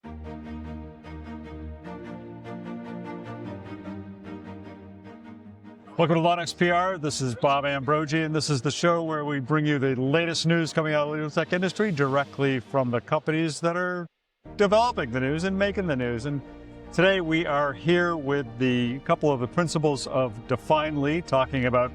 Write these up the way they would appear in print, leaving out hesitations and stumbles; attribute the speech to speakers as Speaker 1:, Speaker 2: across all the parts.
Speaker 1: Welcome to LawNext PR. This is Bob Ambrogi, and this is the show where we bring you the latest news coming out of the legal tech industry directly from the companies that are developing the news and making the news. And today we are here with the couple of the principals of Definely talking about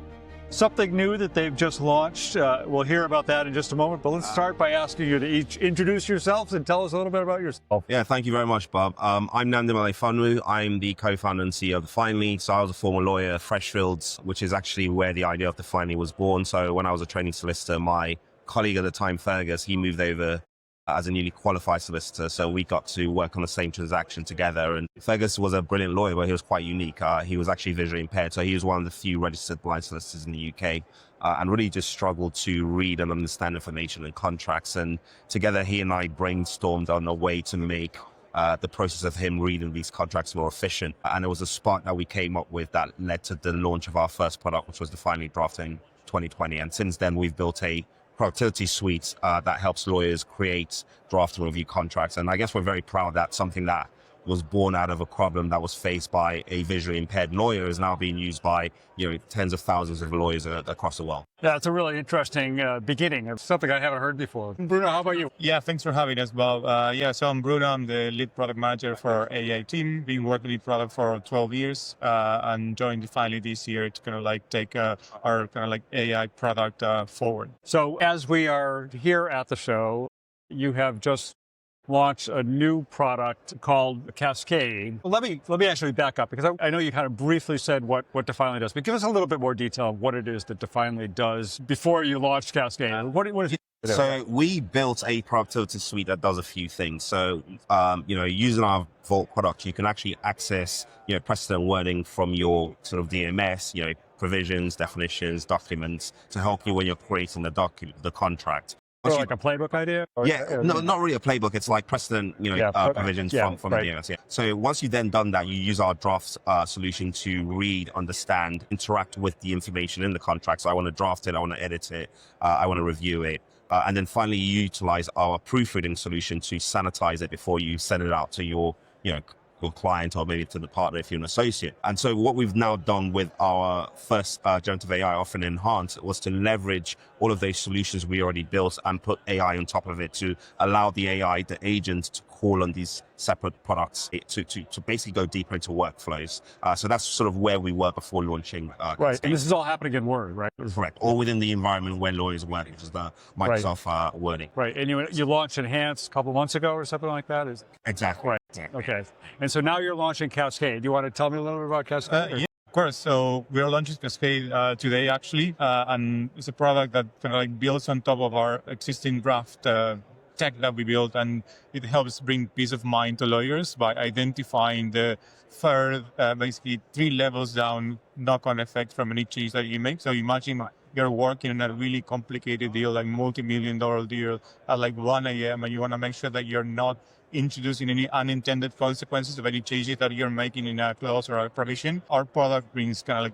Speaker 1: something new that they've just launched. We'll hear about that in just a moment, but let's start by asking you to each introduce yourselves and tell us a little bit about yourself.
Speaker 2: Yeah, thank you very much, Bob. I'm Nnamdi Emelifeonwu. I'm the co-founder and CEO of Definely. So I was a former lawyer at Freshfields, which is actually where the idea of Definely was born. So when I was a training solicitor, my colleague at the time, Feargus, he moved over as a newly qualified solicitor. So we got to work on the same transaction together. And Feargus was a brilliant lawyer, but he was quite unique. He was actually visually impaired. So he was one of the few registered blind solicitors in the UK and really just struggled to read and understand information and contracts. And together he and I brainstormed on a way to make the process of him reading these contracts more efficient. And it was a spark that we came up with that led to the launch of our first product, which was Definely Drafting in 2020. And since then, we've built a productivity suite that helps lawyers create, draft, and review contracts. And I guess we're very proud that something that was born out of a problem that was faced by a visually impaired lawyer is now being used by tens of thousands of lawyers across the world.
Speaker 1: Yeah, it's a really interesting beginning. It's something I haven't heard before. Bruno, how about you?
Speaker 3: Yeah, thanks for having us, Bob. So I'm Bruno. I'm the lead product manager for our AI team. Been working with product for 12 years and joined Definely this year to kind of like take our kind of like AI product forward.
Speaker 1: So as we are here at the show, you have just launched a new product called Cascade. Let me actually back up, because I know you kind of briefly said what Definely does, but give us a little bit more detail of what it is that Definely does before you launched Cascade. What is it?
Speaker 2: So we built a productivity suite that does a few things. So, using our Vault product, you can actually access, precedent wording from your sort of DMS, provisions, definitions, documents to help you when you're creating the contract.
Speaker 1: So like a playbook idea?
Speaker 2: No, not really a playbook. It's like precedent, provisions from the DMS. Yeah. So once you've then done that, you use our draft solution to read, understand, interact with the information in the contract. So I want to draft it, I want to edit it, I want to review it. And then finally, you utilize our proofreading solution to sanitize it before you send it out to your client or maybe to the partner if you're an associate. And so what we've now done with our first generative AI offering Enhance was to leverage all of those solutions we already built and put AI on top of it to allow the AI, the agent, to call on these separate products to basically go deeper into workflows. So that's sort of where we were before launching.
Speaker 1: Right, and this is all happening in Word, right?
Speaker 2: Correct, all within the environment where lawyers work, which is the Microsoft wording.
Speaker 1: Right, and you launched Enhance a couple months ago or something like that?
Speaker 2: Exactly.
Speaker 1: Right, okay. And so now you're launching Cascade. Do you want to tell me a little bit about Cascade?
Speaker 3: Yeah, of course. So we are launching Cascade today, actually, and it's a product that kind of like builds on top of our existing draft tech that we built, and it helps bring peace of mind to lawyers by identifying the third, basically 3 levels down knock-on effect from any change that you make. So imagine you're working on a really complicated deal, like multi-million-dollar deal at like 1 a.m. and you want to make sure that you're not introducing any unintended consequences of any changes that you're making in a clause or a provision. Our product brings kind of like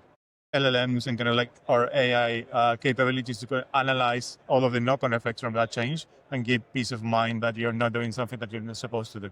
Speaker 3: LLMs and kind of like our AI capabilities to analyze all of the knock-on effects from that change and give peace of mind that you're not doing something that you're not supposed to do.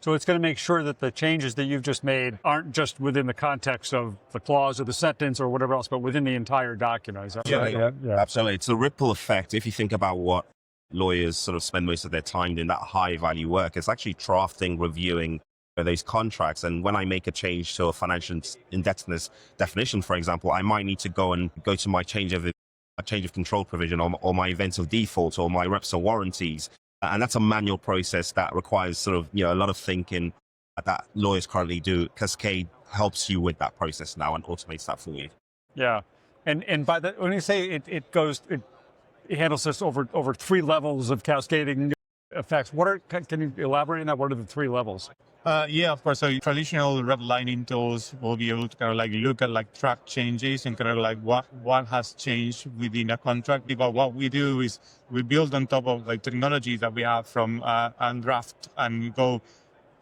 Speaker 1: So it's going to make sure that the changes that you've just made aren't just within the context of the clause or the sentence or whatever else, but within the entire document. Is that right?
Speaker 2: Yeah, absolutely. It's a ripple effect. If you think about what lawyers sort of spend most of their time doing, that high value work, it's actually drafting, reviewing those contracts. And when I make a change to a financial indebtedness definition, for example, I might need to go to my change of control provision or my events of default or my reps or warranties. And that's a manual process that requires sort of, a lot of thinking that lawyers currently do. Cascade helps you with that process now and automates that for you.
Speaker 1: Yeah. And by the, when you say it handles this over 3 levels of cascading effects, can you elaborate on that? What are the 3 levels?
Speaker 3: Yeah, of course. So traditional redlining tools will be able to kind of like look at like track changes and kind of like what has changed within a contract. But what we do is we build on top of like technology that we have from Undraft and go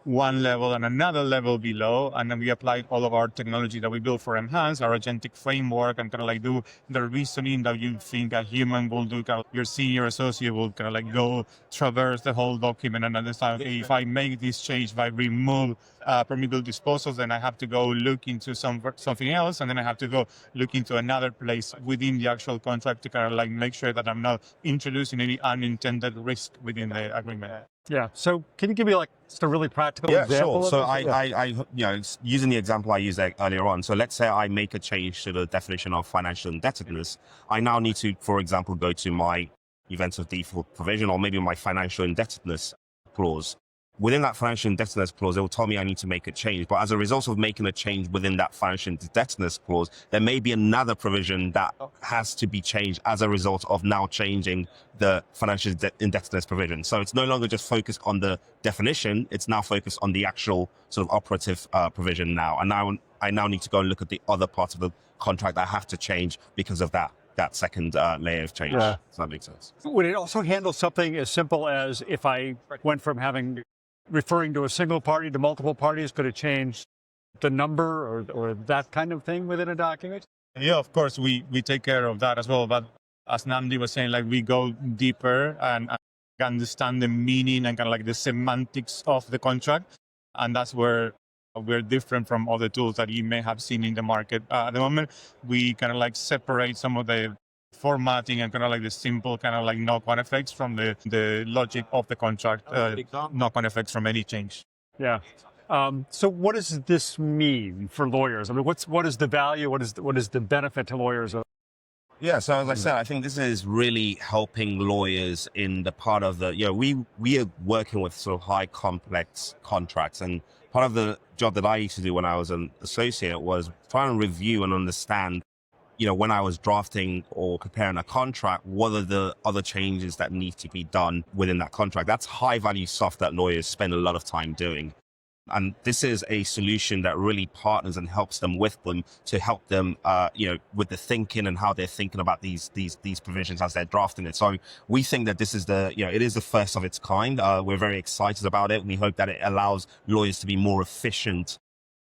Speaker 3: one level and another level below. And then we apply all of our technology that we built for Enhance, our agentic framework, and kind of like do the reasoning that you think a human will do. Kind of your senior associate will kind of like go traverse the whole document and understand, okay, if I make this change, if I remove permeable disposals, then I have to go look into something else, and then I have to go look into another place within the actual contract to kind of like make sure that I'm not introducing any unintended risk within the agreement.
Speaker 1: Yeah. So can you give me like just a really practical example?
Speaker 2: Sure. So
Speaker 1: of
Speaker 2: using the example I used earlier on. So let's say I make a change to the definition of financial indebtedness. I now need to, for example, go to my events of default provision or maybe my financial indebtedness clause. Within that financial indebtedness clause, it will tell me I need to make a change. But as a result of making a change within that financial indebtedness clause, there may be another provision that has to be changed as a result of now changing the financial indebtedness provision. So it's no longer just focused on the definition. It's now focused on the actual sort of operative provision now. And now I now need to go and look at the other parts of the contract that I have to change because of that second layer of change.
Speaker 1: Yeah.
Speaker 2: Does that make sense?
Speaker 1: Would it also handle something as simple as if I went from referring to a single party to multiple parties, could it change the number or that kind of thing within a document?
Speaker 3: Yeah, of course, we take care of that as well. But as Nnamdi was saying, like we go deeper and understand the meaning and kind of like the semantics of the contract. And that's where we're different from other tools that you may have seen in the market. At the moment, we kind of like separate some of the formatting and kind of like the simple kind of like knock-on effects from the logic of the contract, knock-on effects from any change.
Speaker 1: Yeah. So what does this mean for lawyers? I mean, what is the value? What is the benefit to lawyers?
Speaker 2: Yeah, so as I said, I think this is really helping lawyers in the part of the, we are working with sort of high complex contracts, and part of the job that I used to do when I was an associate was trying to review and understand, when I was drafting or preparing a contract, what are the other changes that need to be done within that contract? That's high value stuff that lawyers spend a lot of time doing. And this is a solution that really partners and helps them to help them, with the thinking and how they're thinking about these provisions as they're drafting it. So we think that this is it is the first of its kind. We're very excited about it. We hope that it allows lawyers to be more efficient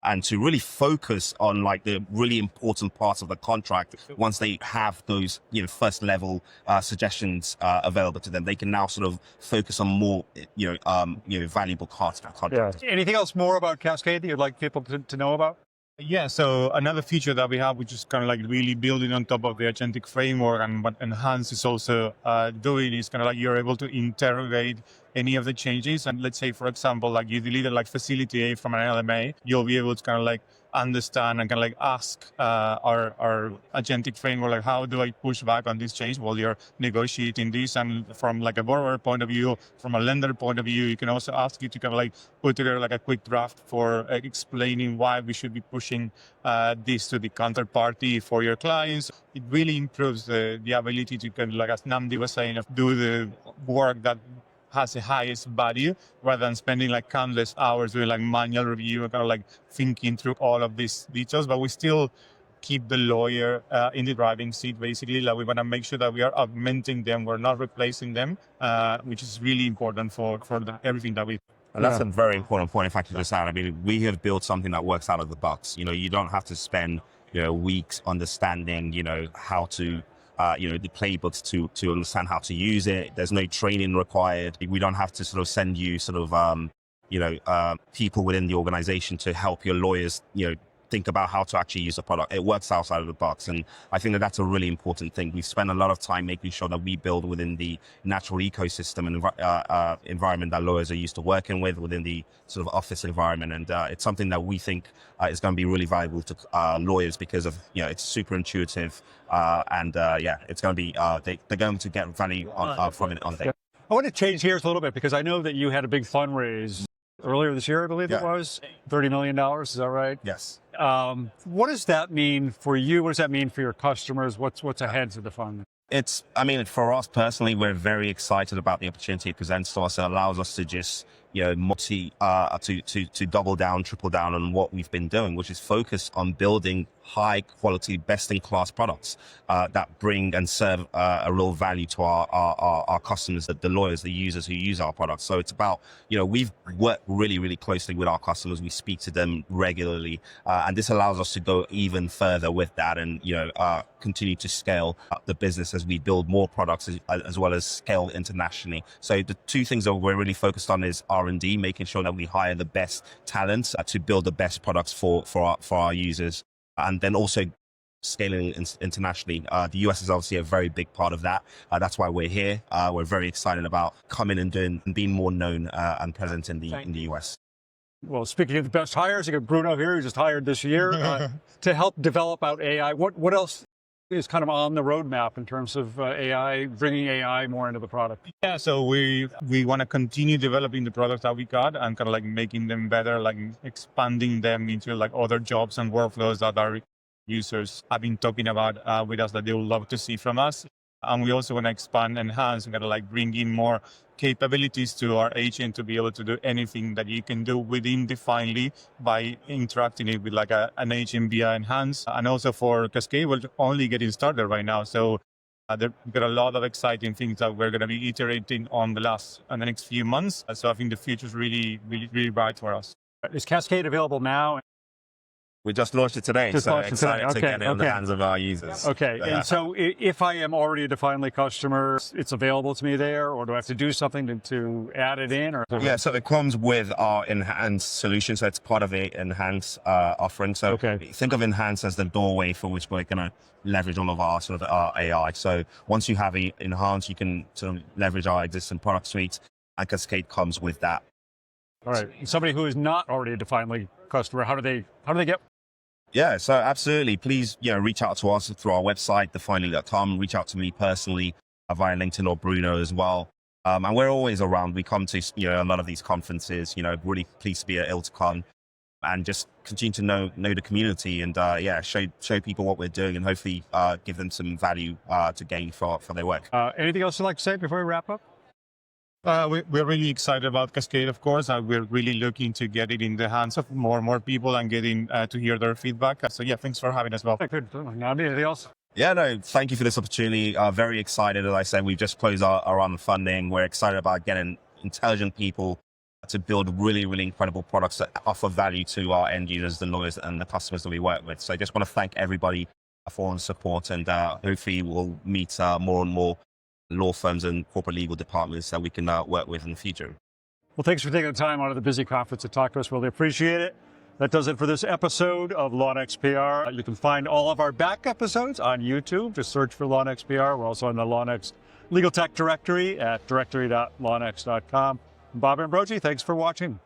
Speaker 2: and to really focus on like the really important parts of the contract. Once they have those, first level suggestions available to them, they can now sort of focus on more, valuable parts of the contract.
Speaker 1: Yeah. Anything else more about Cascade that you'd like people to know about?
Speaker 3: Yeah, so another feature that we have, which is kind of like really building on top of the agentic framework, and what Enhance is also doing, is kind of like you're able to interrogate any of the changes. And let's say, for example, like you deleted like facility A from an LMA, you'll be able to kind of like understand and kind of like ask our agentic framework, like, how do I push back on this change while you're negotiating this? And from like a borrower point of view, from a lender point of view, you can also ask you to kind of like put together like a quick draft for explaining why we should be pushing this to the counterparty for your clients. It really improves the ability to kind of, like as Nnamdi was saying, do the work that has the highest value, rather than spending like countless hours doing like manual review and kind of like thinking through all of these details. But we still keep the lawyer in the driving seat, basically. Like we want to make sure that we are augmenting them, we're not replacing them, which is really important for everything that we.
Speaker 2: And that's a very important point, if I can just add. I mean, we have built something that works out of the box. You don't have to spend, weeks understanding, how to the playbooks to understand how to use it. There's no training required. We don't have to sort of send you sort of, people within the organization to help your lawyers, think about how to actually use the product. It works outside of the box. And I think that that's a really important thing. We've spent a lot of time making sure that we build within the natural ecosystem and environment that lawyers are used to working with within the sort of office environment. And it's something that we think is going to be really valuable to lawyers because of, it's super intuitive. It's going to be, they're going to get value from it on day.
Speaker 1: I want to change gears a little bit because I know that you had a big fundraise earlier this year, I believe it was $30 million. Is that right?
Speaker 2: Yes.
Speaker 1: What does that mean for you? What does that mean for your customers? What's ahead for the fund?
Speaker 2: For us personally, we're very excited about the opportunity it presents to us. It allows us to just, to double down, triple down on what we've been doing, which is focus on building high quality, best in class products that bring and serve a real value to our customers, the lawyers, the users who use our products. So it's about, we've worked really, really closely with our customers. We speak to them regularly, and this allows us to go even further with that and, continue to scale up the business as we build more products as well as scale internationally. So the two things that we're really focused on is R&D, making sure that we hire the best talents to build the best products for our users. And then also scaling internationally. The US is obviously a very big part of that. That's why we're here. We're very excited about coming and being more known and present in the US.
Speaker 1: Well, speaking of the best hires, you got Bruno here, who just hired this year to help develop out AI. What else is kind of on the roadmap in terms of AI, bringing AI more into the product?
Speaker 3: Yeah, so we want to continue developing the products that we got and kind of like making them better, like expanding them into like other jobs and workflows that our users have been talking about with us that they would love to see from us. And we also want to expand, enhance, and kind of like bring in more capabilities to our agent to be able to do anything that you can do within Definely by interacting it with like an agent via Enhance. And also for Cascade, we're only getting started right now. So we've got a lot of exciting things that we're going to be iterating on the next few months. So I think the future is really, really, really bright for us.
Speaker 1: Is Cascade available now?
Speaker 2: We just launched it today, so excited to get it in the hands of our users.
Speaker 1: Okay, yeah. And so if I am already a Definely customer, it's available to me there, or do I have to do something to add it in? Or
Speaker 2: yeah, so it comes with our Enhance solution, so it's part of the Enhance offering. So think of Enhance as the doorway for which we're going to leverage all of our sort of our AI. So once you have Enhance, you can sort of leverage our existing product suite, and Cascade comes with that.
Speaker 1: All right, somebody who is not already a Definely customer, how do they get?
Speaker 2: Yeah, so absolutely. Please, reach out to us through our website, definely.com. Reach out to me personally via LinkedIn or Bruno as well. And we're always around. We come to, a lot of these conferences, really pleased to be at ILTACON and just continue to know the community and, show people what we're doing and hopefully give them some value to gain for their work.
Speaker 1: Anything else you'd like to say before we wrap up?
Speaker 3: We're really excited about Cascade, of course. We're really looking to get it in the hands of more and more people and getting to hear their feedback. So yeah, thanks for having us. Well,
Speaker 1: good. Nnamdi, anything else?
Speaker 2: Yeah, no, thank you for this opportunity. Very excited. As I said, we've just closed our round of funding. We're excited about getting intelligent people to build really, really incredible products that offer value to our end users, the lawyers and the customers that we work with. So I just want to thank everybody for the support and hopefully we'll meet more and more law firms and corporate legal departments that we can work with in the future.
Speaker 1: Well, thanks for taking the time out of the busy conference to talk to us. Really appreciate it. That does it for this episode of LawNext PR. You can find all of our back episodes on YouTube. Just search for LawNext PR. We're also on the LawNext Legal Tech directory at directory.lawnext.com. Bob Ambrogi, thanks for watching.